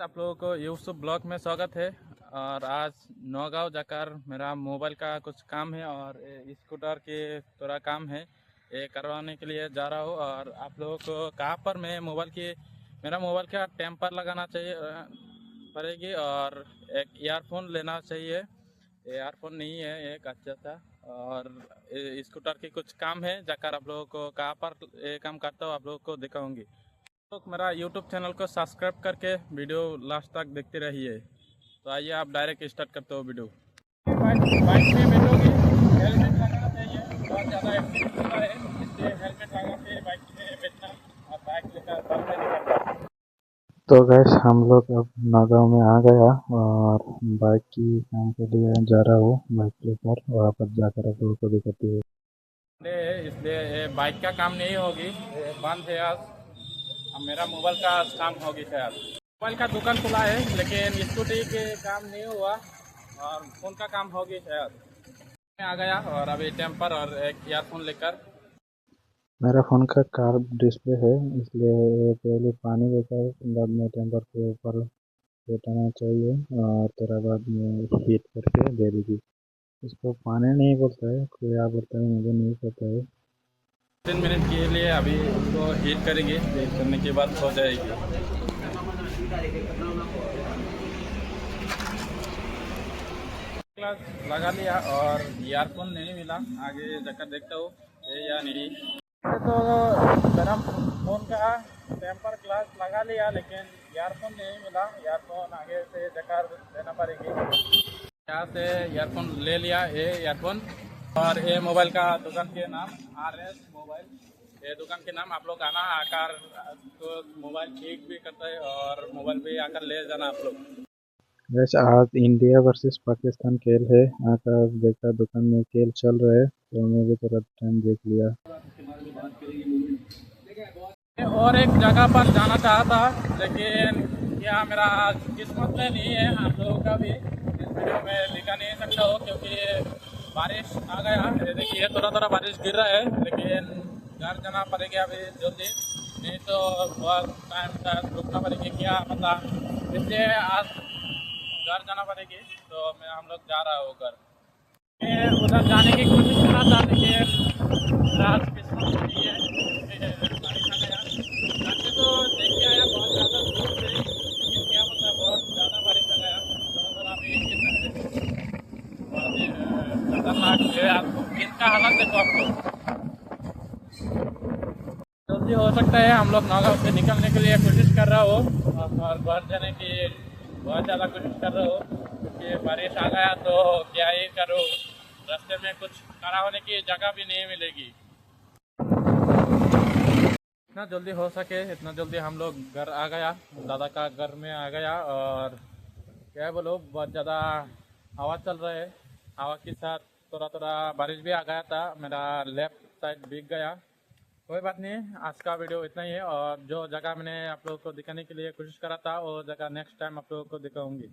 आप लोगों को यूसुफ ब्लॉग में स्वागत है। और आज नौगांव जाकर मेरा मोबाइल का कुछ काम है और स्कूटर के थोड़ा काम है, ये करवाने के लिए जा रहा हूँ। और आप लोगों को कहाँ पर मैं मेरा मोबाइल का टेम्पर लगाना चाहिए पड़ेगी और एक ईयरफोन लेना चाहिए। ईयरफोन नहीं है एक अच्छा सा। और स्कूटर के कुछ काम है, जाकर आप लोगों को कहाँ पर ये काम करता हूँ आप लोगों को दिखाऊंगी। तो मेरा यूट्यूब चैनल को सब्सक्राइब करके वीडियो लास्ट तक देखते रहिए। तो आइए आप डायरेक्ट स्टार्ट करते हो वीडियो। बाइक में बैठोगे, हेलमेट लगाना चाहिए। बहुत ज़्यादा एक्सीडेंट होता है, इसलिए हेलमेट लगा के बाइक में बैठना और बाइक लेकर बंद नहीं करना। तो गैस हम लोग अब नागांव में आ गया और बाइक की काम के लिए जा रहा हूँ। बाइक लेकर वहाँ पर जाकर आप लोगों को दिखाती है। इसलिए ये बाइक का काम नहीं होगी, ये बंद है आज। अब मेरा मोबाइल का काम होगी शायद। मोबाइल का दुकान खुला है लेकिन स्कूटी के काम नहीं हुआ और फ़ोन का काम होगी शायद। मैं आ गया और अभी टेम्पर और एक ईयरफोन लेकर। मेरा फ़ोन का कार्व डिस्प्ले है, इसलिए पहले पानी देकर बाद में टेम्पर के ऊपर लेटाना चाहिए और तेरा बाद में हीट करके दे दीजिए। इसको पानी नहीं बोलता है, कोई आप बोलता है, मुझे नहीं पता है। 3 मिनट के लिए अभी उसको हीट करेंगे, हीट करने के बाद हो जाएगी। ग्लास लगा लिया और ईयरफोन नहीं मिला, आगे जाकर देखता हूँ है या नहीं। तो मेरा फ़ोन का टेम्पर ग्लास लगा लिया लेकिन ईयरफोन नहीं मिला। ईयरफोन आगे से जाकर लेना पड़ेगी। यहाँ से ईयरफोन ले लिया, ये ईयरफोन। और ये मोबाइल का दुकान के नाम RS मोबाइल, ये दुकान के नाम। आप लोग आना, आकर तो मोबाइल ठीक भी करता है और मोबाइल भी आकर ले जाना आप लोग। वैसे आज इंडिया वर्सेस पाकिस्तान खेल है। आकाश देखा दुकान में खेल चल रहा है तो मैं भी थोड़ा टाइम देख लिया। और एक जगह पर जाना चाहा था लेकिन यह मेरा किस्मत में नहीं है। आप लोगों का भी इस वीडियो में दिखा नहीं सकता हो क्योंकि बारिश आ गया। ये देखिए थोड़ा थोड़ा बारिश गिर रहा है लेकिन घर जाना पड़ेगा अभी जल्दी, नहीं तो बहुत टाइम तक रुकना पड़ेगा क्या पता। इसलिए आज घर जाना पड़ेगी, तो हम लोग जा रहा हूँ घर। मैं उधर जाने की कोशिश कर रहा था लेकिन रात किस्मत नहीं है, बारिश आ गया। रास्ते तो देख के आया बहुत ज़्यादा दूर से, लेकिन क्या पता बहुत ज़्यादा बारिश आ गया। थोड़ा थोड़ा भी बहुत ही खतरनाक है। आपको दिन का हालत देखो आप लोग। जल्दी हो सकता है हम लोग नौगांव से निकलने के लिए कोशिश कर रहा हो और घर जाने की बहुत ज़्यादा कोशिश कर रहा हो क्योंकि बारिश आ गया तो क्या ही करूँ। रास्ते में कुछ खड़ा होने की जगह भी नहीं मिलेगी। इतना जल्दी हो सके इतना जल्दी हम लोग घर आ गया, दादा का घर में आ गया। और क्या बोलो, बहुत ज़्यादा हवा चल रहा है। हवा के साथ थोड़ा थोड़ा बारिश भी आ गया था, मेरा लेफ्ट साइड भीग गया। कोई बात नहीं, आज का वीडियो इतना ही है। और जो जगह मैंने आप लोगों को दिखाने के लिए कोशिश करा था वो जगह नेक्स्ट टाइम आप लोगों को दिखाऊंगी।